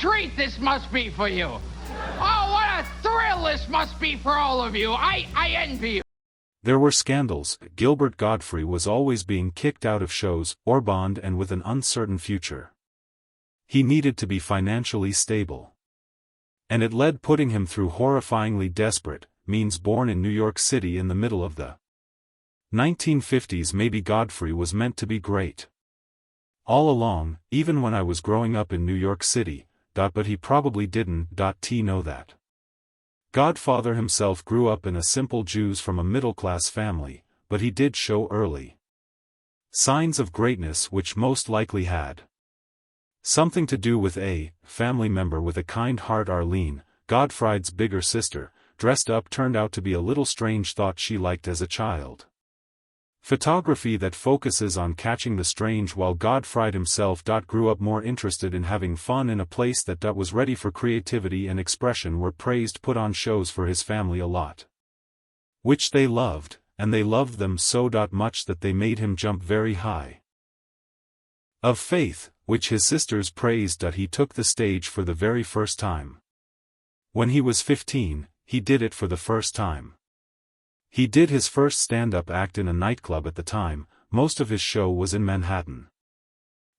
treat this must be for you. Oh, what a thrill this must be for all of you. I envy you. There were scandals. Gilbert Gottfried was always being kicked out of shows, or bond, and with an uncertain future. He needed to be financially stable. And it led putting him through horrifyingly desperate means born in New York City in the middle of the 1950s. Maybe Godfrey was meant to be great. All along, even when I was growing up in New York City, but he probably didn't know that. Godfather himself grew up in a simple Jews from a middle-class family, but he did show early signs of greatness which most likely had something to do with a family member with a kind heart. Arlene, Godfried's bigger sister, dressed up, turned out to be a little strange, thought she liked as a child photography that focuses on catching the strange, while Gottfried himself grew up more interested in having fun in a place that was ready for creativity and expression. Were praised, put on shows for his family a lot, which they loved, and they loved them so much that they made him jump very high. Of faith, which his sisters praised. He took the stage for the very first time. When he was 15, he did it for the first time. He did his first stand-up act in a nightclub at the time. Most of his show was in Manhattan.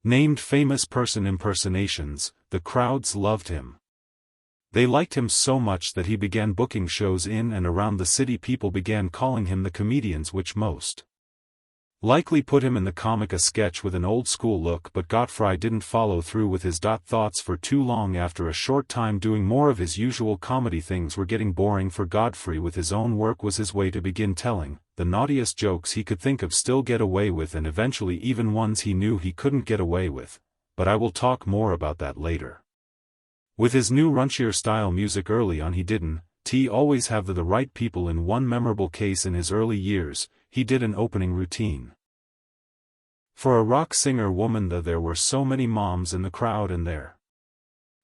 Named famous person impersonations, the crowds loved him. They liked him so much that he began booking shows in and around the city. People began calling him the comedians, which most likely put him in the comic, a sketch with an old-school look. But Gottfried didn't follow through with his thoughts for too long. After a short time doing more of his usual comedy, things were getting boring for Godfrey. With his own work was his way to begin telling the naughtiest jokes he could think of, still get away with, and eventually even ones he knew he couldn't get away with. But I will talk more about that later. With his new raunchier style music early on, he didn't always have the right people. In one memorable case in his early years, he did an opening routine for a rock singer woman. There were so many moms in the crowd and their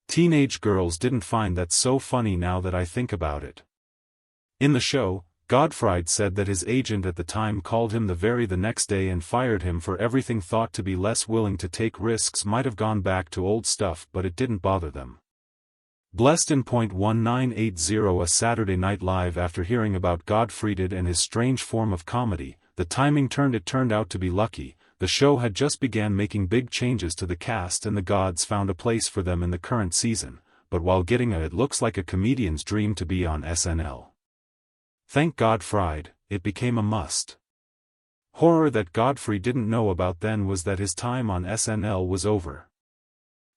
teenage girls didn't find that so funny now that I think about it. In the show, Gottfried said that his agent at the time called him the next day and fired him for everything, thought to be less willing to take risks, might have gone back to old stuff, but it didn't bother them. Blessed in .1980 a Saturday Night Live. After hearing about Gottfried and his strange form of comedy, the timing turned out to be lucky. The show had just began making big changes to the cast, and the gods found a place for them in the current season. But while getting it looks like a comedian's dream to be on SNL. Thank Gottfried, it became a must. Horror that Gottfried didn't know about then was that his time on SNL was over.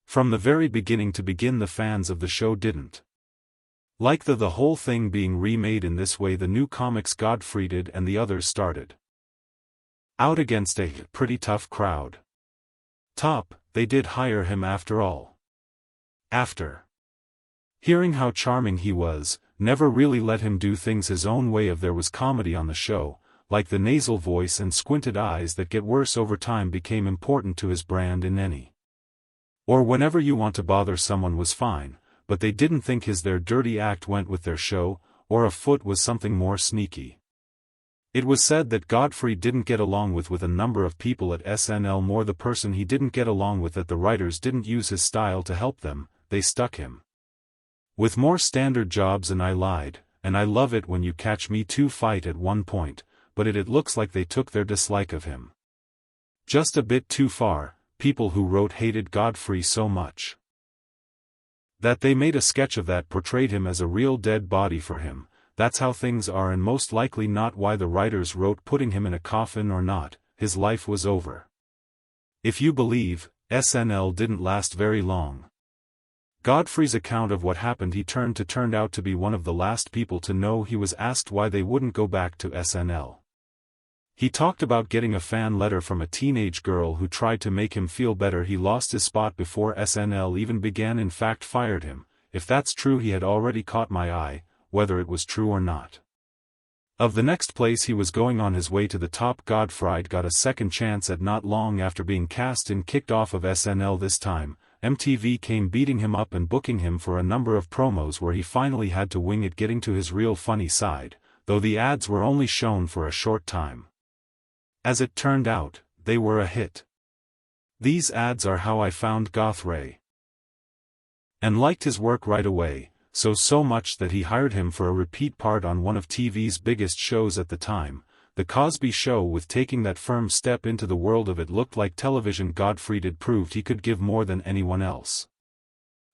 From the very beginning, the fans of the show didn't like the whole thing being remade in this way. The new comics Gottfried and the others started out against a pretty tough crowd. They did hire him after all. After hearing how charming he was, never really let him do things his own way. There was comedy on the show, like the nasal voice and squinted eyes that get worse over time, became important to his brand. In any or whenever you want to bother someone was fine, but they didn't think their dirty act went with their show, or a foot was something more sneaky. It was said that Gottfried didn't get along with a number of people at SNL. More the person he didn't get along with, that the writers didn't use his style to help them, they stuck him with more standard jobs. And I lied, and I love it when you catch me two fight at one point, but it looks like they took their dislike of him just a bit too far. People who wrote hated Gottfried so much that they made a sketch of that, portrayed him as a real dead body for him. That's how things are, and most likely not why the writers wrote putting him in a coffin or not. His life was over. If you believe, SNL didn't last very long. Godfrey's account of what happened, he turned out to be one of the last people to know. He was asked why they wouldn't go back to SNL. He talked about getting a fan letter from a teenage girl who tried to make him feel better. He lost his spot before SNL even began, in fact fired him. If that's true, he had already caught my eye, whether it was true or not. Of the next place he was going on his way to the top, Gottfried got a second chance at not long after being cast and kicked off of SNL. This time, MTV came beating him up and booking him for a number of promos where he finally had to wing it, getting to his real funny side, though the ads were only shown for a short time. As it turned out, they were a hit. These ads are how I found Gottfried. and liked his work right away, so much that he hired him for a repeat part on one of TV's biggest shows at the time, The Cosby Show. With taking that firm step into the world of It Looked Like Television, Gottfried had proved he could give more than anyone else.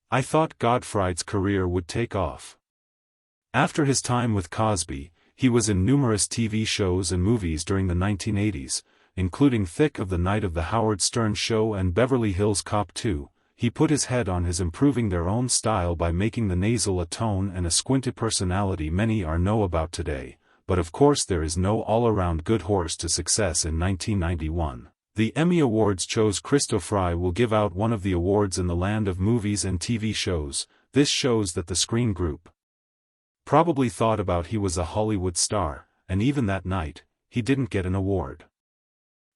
I thought Gottfried's career would take off. After his time with Cosby, he was in numerous TV shows and movies during the 1980s, including Thick of the Night of the Howard Stern Show and Beverly Hills Cop 2. He put his head on his improving their own style by making the nasal a tone and a squinted personality many are know about today, but of course there is no all-around good horse to success. In 1991, the Emmy Awards chose Christo Fry will give out one of the awards in the land of movies and TV shows. This shows that the Screen Group probably thought about he was a Hollywood star, and even that night, he didn't get an award.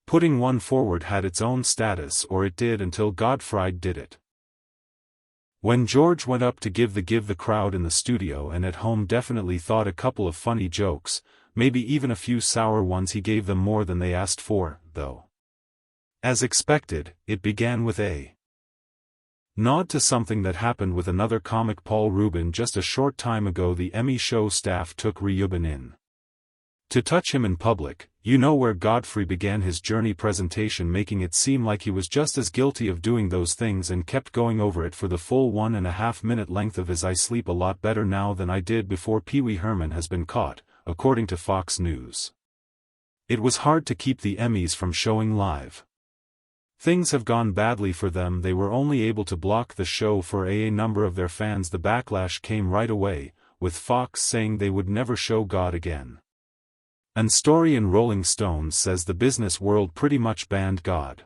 Putting one forward had its own status, or it did until Gottfried did it. When George went up to give the crowd in the studio and at home definitely thought a couple of funny jokes, maybe even a few sour ones. He gave them more than they asked for, though. As expected, it began with a nod to something that happened with another comic, Paul Rubin. Just a short time ago the Emmy show staff took Rubin in to touch him in public, where Gottfried began his journey presentation, making it seem like he was just as guilty of doing those things, and kept going over it for the full 1.5 minute length of his "I sleep a lot better now than I did before Pee Wee Herman has been caught," according to Fox News. It was hard to keep the Emmys from showing live. Things have gone badly for them. They were only able to block the show for a number of their fans. The backlash came right away, with Fox saying they would never show God again. An story in Rolling Stone says the business world pretty much banned God.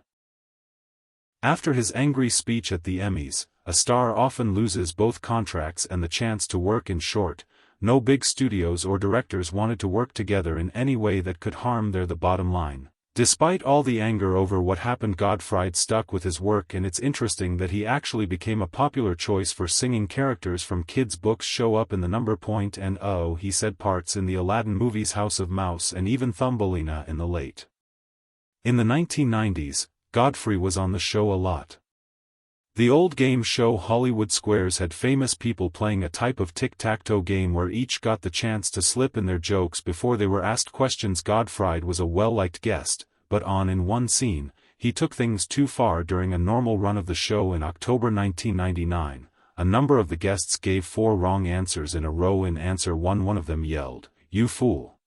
After his angry speech at the Emmys, a star often loses both contracts and the chance to work. In short, no big studios or directors wanted to work together in any way that could harm the bottom line. Despite all the anger over what happened, Gottfried stuck with his work, and it's interesting that he actually became a popular choice for singing. Characters from kids' books show up in the number point, and he said parts in the Aladdin movies, House of Mouse, and even Thumbelina in the late. In the 1990s, Gottfried was on the show a lot. The old game show Hollywood Squares had famous people playing a type of tic-tac-toe game where each got the chance to slip in their jokes before they were asked questions. Gottfried was a well-liked guest, but in one scene, he took things too far. During a normal run of the show in October 1999, a number of the guests gave 4 wrong answers in a row. In answer 1, one of them yelled, "You fool."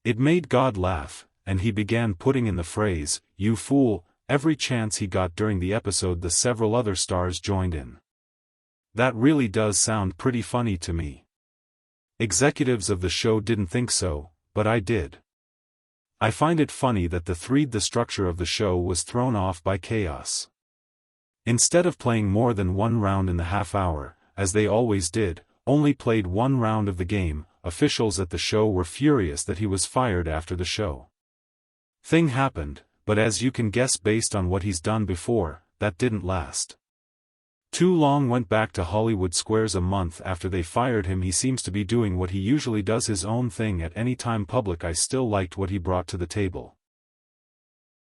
It made God laugh, and he began putting in the phrase, "You fool," every chance he got during the episode. The several other stars joined in. That really does sound pretty funny to me. Executives of the show didn't think so, but I did. I find it funny that the structure of the show was thrown off by chaos. Instead of playing more than one round in the half hour, as they always did, only played one round of the game. Officials at the show were furious that he was fired after the show. Thing happened, but as you can guess based on what he's done before, that didn't last too long. Went back to Hollywood Squares a month after they fired him. He seems to be doing what he usually does, his own thing at any time public. I still liked what he brought to the table.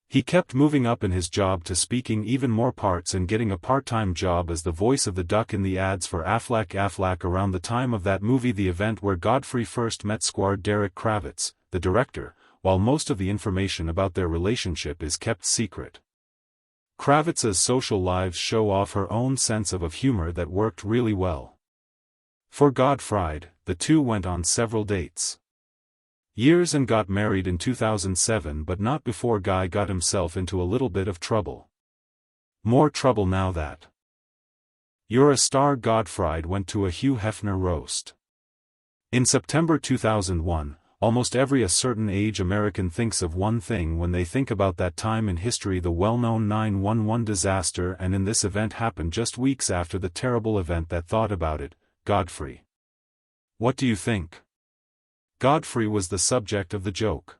He kept moving up in his job to speaking even more parts and getting a part-time job as the voice of the duck in the ads for Aflac. Around the time of that movie, the event where Gottfried first met Squire Derek Kravitz, the director, while most of the information about their relationship is kept secret. Kravitz's social lives show off her own sense of humor that worked really well. For Gottfried, the two went on several dates. Years and got married in 2007, but not before Guy got himself into a little bit of trouble. More trouble now that You're a Star. Gottfried went to a Hugh Hefner roast. In September 2001, almost every a certain age American thinks of one thing when they think about that time in history, the well-known 9/11 disaster, and in this event happened just weeks after the terrible event that thought about it, Gottfried. What do you think? Gottfried was the subject of the joke.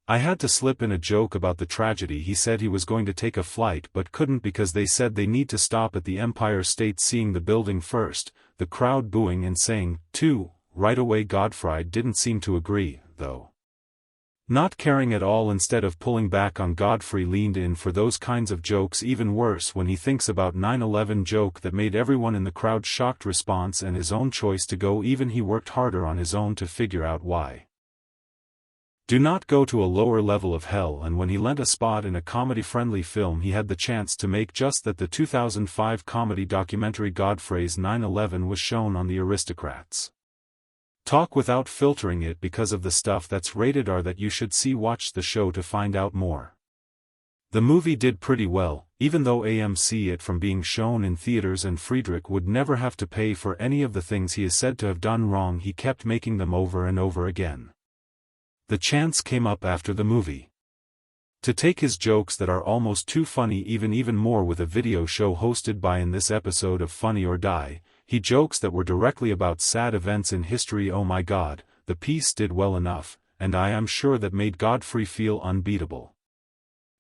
I had to slip in a joke about the tragedy. He said he was going to take a flight but couldn't because they said they need to stop at the Empire State. Seeing the building first, the crowd booing and saying, "Too," right away. Gottfried didn't seem to agree, though. Not caring at all. Instead of pulling back on, Godfrey leaned in for those kinds of jokes. Even worse when he thinks about 9/11 joke that made everyone in the crowd shocked response and his own choice to go. Even he worked harder on his own to figure out why. Do not go to a lower level of hell. And when he lent a spot in a comedy-friendly film he had the chance to make just that, the 2005 comedy documentary Godfrey's 9/11 was shown on the Aristocrats. Talk without filtering it because of the stuff that's rated R that you should see. Watch the show to find out more. The movie did pretty well, even though AMC it from being shown in theaters, and Friedrich would never have to pay for any of the things he is said to have done wrong. He kept making them over and over again. The chance came up after the movie to take his jokes that are almost too funny even more with a video show hosted by, in this episode of Funny or Die, he jokes that were directly about sad events in history. Oh my God, the piece did well enough, and I am sure that made Godfrey feel unbeatable.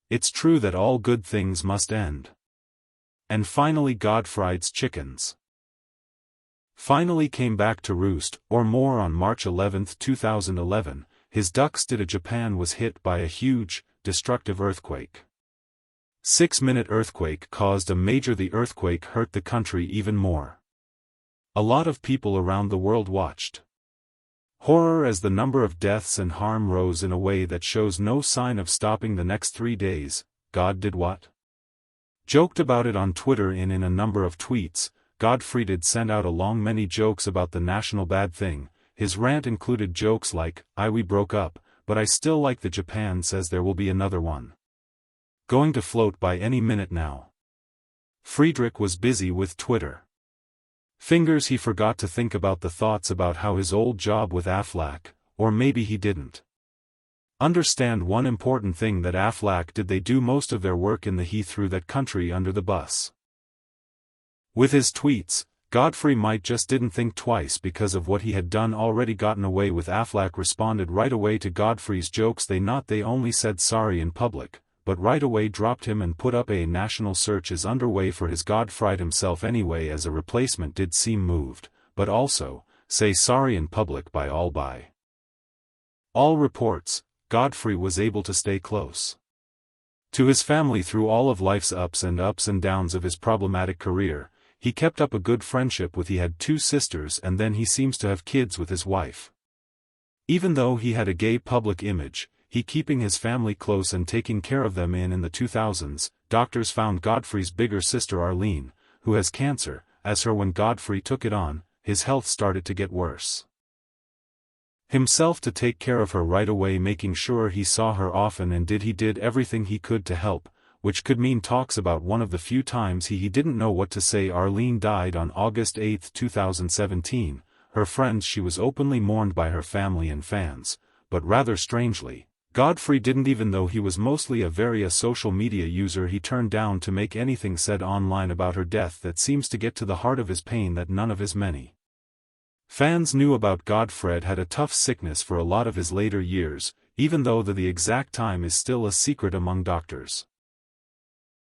It's true that all good things must end. And finally Godfried's chickens finally came back to roost, or more. On March 11, 2011, his ducks did. Japan was hit by a huge, destructive earthquake. 6-minute earthquake caused a major. The earthquake hurt the country even more. A lot of people around the world watched horror as the number of deaths and harm rose in a way that shows no sign of stopping. The next 3 days, God did what? Joked about it on Twitter. In a number of tweets, Godfrey did send out along many jokes about the national bad thing. His rant included jokes like, we broke up, but I still like the Japan says there will be another one going to float by any minute now. Friedrich was busy with Twitter fingers. He forgot to think about the thoughts about how his old job with Aflac, or maybe he didn't understand one important thing that Aflac did. They do most of their work in the he threw that country under the bus. With his tweets, Godfrey might just didn't think twice because of what he had done already. Gotten away with. Aflac responded right away to Godfrey's jokes. They only said sorry in public, but right away dropped him and put up a national search is underway for his. Godfried himself anyway as a replacement did seem moved, but also, say sorry in public by all reports, Godfrey was able to stay close to his family through all of life's ups and downs of his problematic career. He kept up a good friendship with. He had 2 sisters and then he seems to have kids with his wife. Even though he had a gay public image, he keeping his family close and taking care of them. In the 2000s, doctors found Godfrey's bigger sister Arlene, who has cancer, as her. When Godfrey took it on, his health started to get worse. Himself to take care of her right away, making sure he saw her often, and he did everything he could to help, which could mean talks about one of the few times he didn't know what to say. Arlene died on August 8, 2017, her friends. She was openly mourned by her family and fans, but rather strangely, Godfrey didn't. Even though he was mostly a social media user, he turned down to make anything said online about her death that seems to get to the heart of his pain that none of his many fans knew about. Godfried had a tough sickness for a lot of his later years, even though the exact time is still a secret among doctors.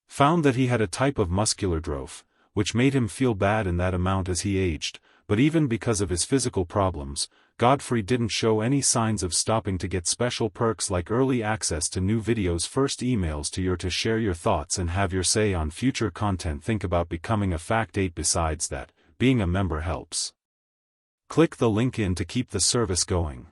Found that he had a type of muscular dystrophy, which made him feel bad in that amount as he aged, but even because of his physical problems, Godfrey didn't show any signs of stopping to get special perks like early access to new videos, first emails to share your thoughts and have your say on future content. Think about becoming a Fact 8. Besides that, being a member helps. Click the link in to keep the service going.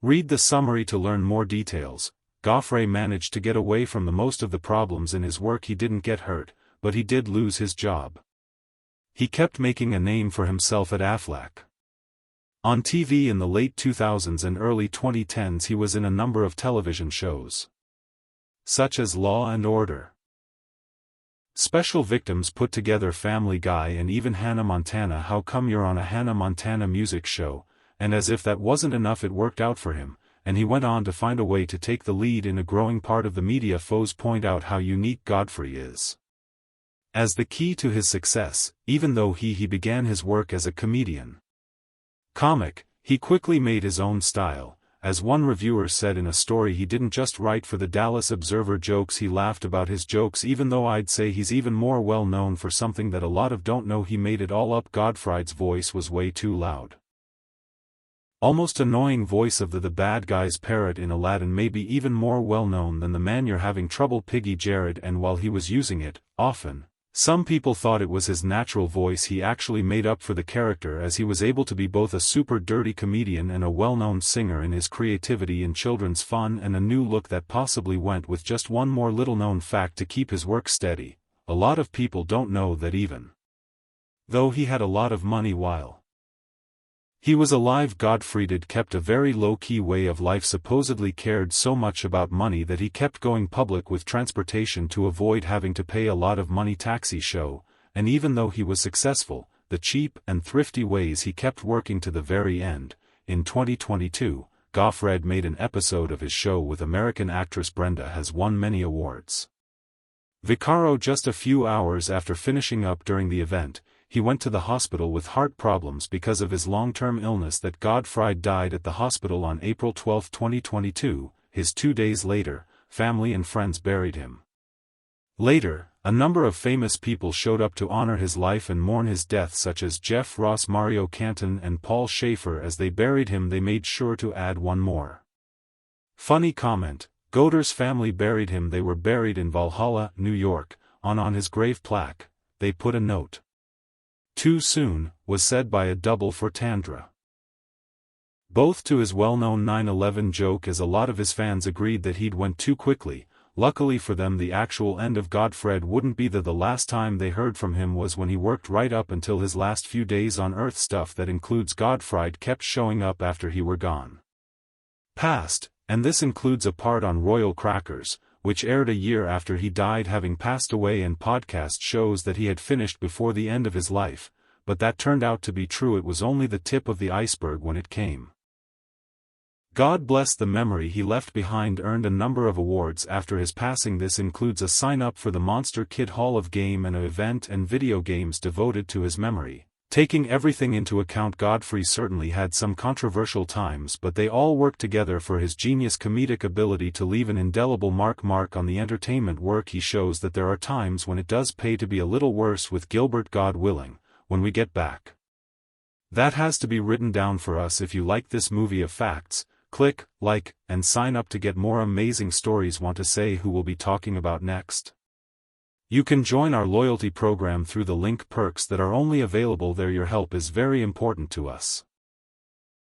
Read the summary to learn more details. Godfrey managed to get away from most of the problems in his work. He didn't get hurt, but he did lose his job. He kept making a name for himself at Aflac. On TV in the late 2000s and early 2010s he was in a number of television shows, such as Law and Order, Special Victims, Put Together, Family Guy, and even Hannah Montana. How come you're on a Hannah Montana music show? And as if that wasn't enough, it worked out for him, and he went on to find a way to take the lead in a growing part of the media. Foes point out how unique Godfrey is as the key to his success. Even though he began his work as a comic, he quickly made his own style. As one reviewer said in a story, he didn't just write for the Dallas Observer jokes, he laughed about his jokes. Even though I'd say he's even more well known for something that a lot of don't know, he made it all up. Godfried's voice was way too loud. almost annoying voice of the bad guy's parrot in Aladdin may be even more well-known than the man you're having trouble Piggy Jared, and while he was using it, often, some people thought it was his natural voice. He actually made up for the character, as he was able to be both a super dirty comedian and a well-known singer in his creativity in children's fun and a new look that possibly went with just one more little-known fact to keep his work steady. A lot of people don't know that even though he had a lot of money while he was alive, Gottfried had kept a very low-key way of life, supposedly cared so much about money that he kept going public with transportation to avoid having to pay a lot of money taxi show, and even though he was successful, the cheap and thrifty ways he kept working to the very end. In 2022, Gottfried made an episode of his show with American actress Brenda, has won many awards. Vicaro just a few hours after finishing up during the event, he went to the hospital with heart problems because of his long-term illness. That Gottfried died at the hospital on April 12, 2022, 2 days later, family and friends buried him. Later, a number of famous people showed up to honor his life and mourn his death, such as Jeff Ross, Mario Canton and Paul Schaefer. As they buried him, they made sure to add one more funny comment: Goder's family buried him. They were buried in Valhalla, New York. On his grave plaque, they put a note. "Too soon," was said by a double for Tandra. Both to his well-known 9/11 joke, as a lot of his fans agreed that he'd went too quickly. Luckily for them, the actual end of Gottfried wouldn't be the last time they heard from him was when he worked right up until his last few days on Earth. Stuff that includes Gottfried kept showing up after he were gone past, and this includes a part on Royal Crackers, which aired a year after he died, having passed away, and podcast shows that he had finished before the end of his life, but that turned out to be true. It was only the tip of the iceberg when it came. God bless the memory he left behind. Earned a number of awards after his passing. This includes a sign-up for the Monster Kid Hall of Game and an event and video games devoted to his memory. Taking everything into account, Gottfried certainly had some controversial times, but they all worked together for his genius comedic ability to leave an indelible mark on the entertainment work. He shows that there are times when it does pay to be a little worse. With Gilbert, God willing, when we get back. That has to be written down for us. If you like this movie of facts, click like and sign up to get more amazing stories. Want to say who we'll be talking about next? You can join our loyalty program through the link. Perks that are only available there. Your help is very important to us.